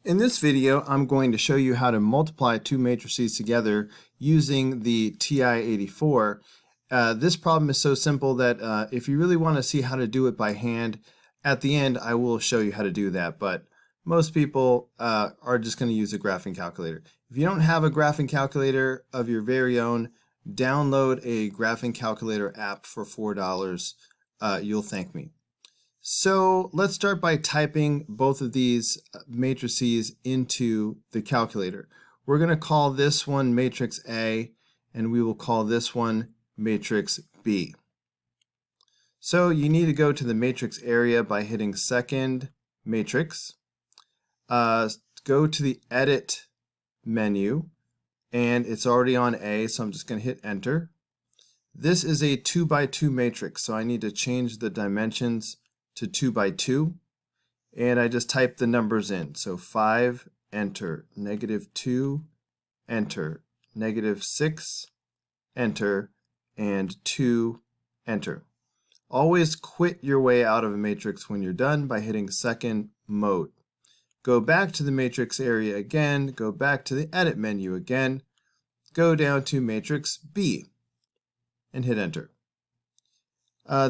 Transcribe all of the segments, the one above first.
In this video, I'm going to show you how to multiply two matrices together using the TI-84. This problem is so simple that if you really want to see how to do it by hand, at the end I will show you how to do that, but most people are just going to use a graphing calculator. If you don't have a graphing calculator of your very own, download a graphing calculator app for $4. You'll thank me. So let's start by typing both of these matrices into the calculator. We're going to call this one matrix A, and we will call this one matrix B. So you need to go to the matrix area by hitting second matrix. Go to the edit menu, and it's already on A, so I'm just going to hit enter. This is a 2 by 2 matrix, so I need to change the dimensions to 2 by 2, and I just type the numbers in. So 5, enter, -2, enter, -6, enter, and 2, enter. Always quit your way out of a matrix when you're done by hitting second mode. Go back to the matrix area again, go back to the edit menu again, go down to matrix B, and hit enter.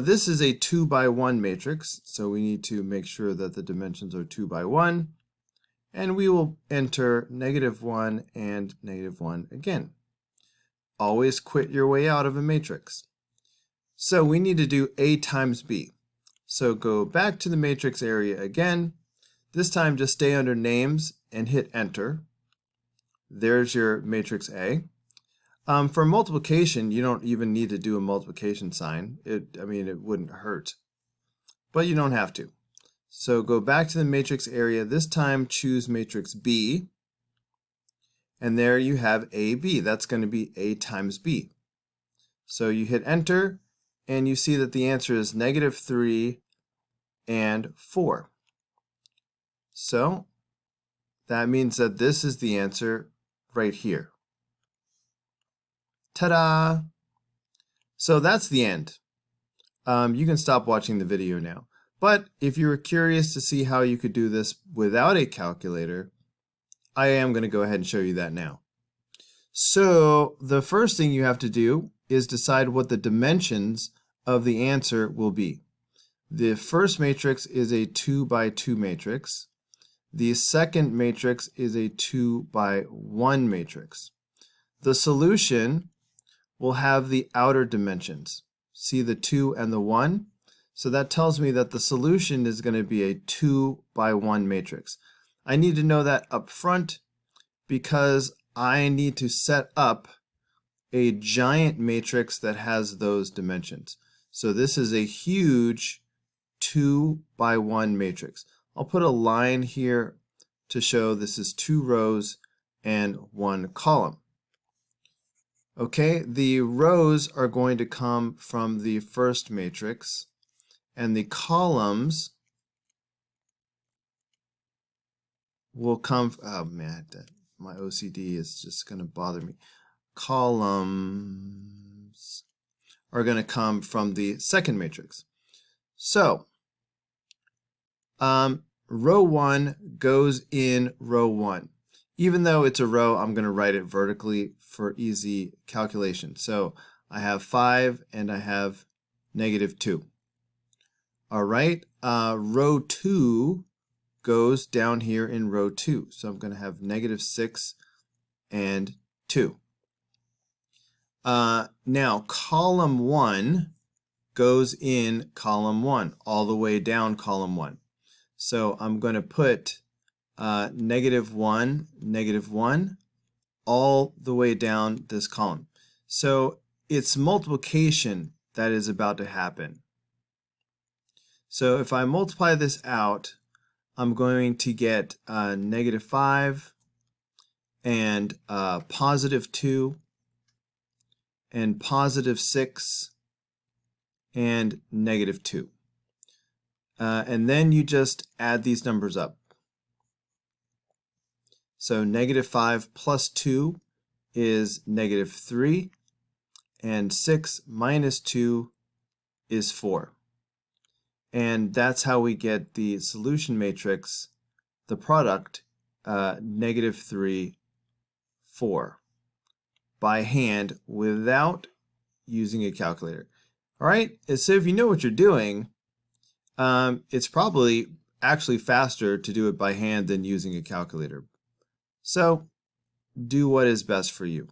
This is a 2 by 1 matrix, so we need to make sure that the dimensions are 2 by 1, and we will enter -1 and -1 again. Always quit your way out of a matrix. So we need to do A times B. So go back to the matrix area again. This time just stay under names and hit enter. There's your matrix A. For multiplication, you don't even need to do a multiplication sign. It wouldn't hurt, but you don't have to. So go back to the matrix area. This time choose matrix B, and there you have AB. That's going to be A times B. So you hit enter, and you see that the answer is -3 and 4. So that means that this is the answer right here. Ta-da! So that's the end. You can stop watching the video now. But if you were curious to see how you could do this without a calculator, I am going to go ahead and show you that now. So the first thing you have to do is decide what the dimensions of the answer will be. The first matrix is a 2 by 2 matrix. The second matrix is a 2 by 1 matrix. The solution will have the outer dimensions. See the 2 and the 1? So that tells me that the solution is going to be a 2 by 1 matrix. I need to know that up front because I need to set up a giant matrix that has those dimensions. So this is a huge 2 by 1 matrix. I'll put a line here to show this is 2 rows and 1 column. Okay, the rows are going to come from the first matrix, and the columns will come, oh man, my OCD is just going to bother me. Columns are going to come from the second matrix. So, row 1 goes in row 1. Even though it's a row, I'm going to write it vertically for easy calculation. So I have 5 and I have -2. All right, row 2 goes down here in row 2. So I'm going to have -6 and 2. Now column 1 goes in column 1, all the way down column 1. So I'm going to put -1, -1, all the way down this column. So it's multiplication that is about to happen. So if I multiply this out, I'm going to get -5 and +2 and +6 and -2. And then you just add these numbers up. So -5 plus 2 is -3, and 6 minus 2 is 4. And that's how we get the solution matrix, the product, -3, 4 by hand without using a calculator. All right, and so if you know what you're doing, it's probably actually faster to do it by hand than using a calculator. So do what is best for you.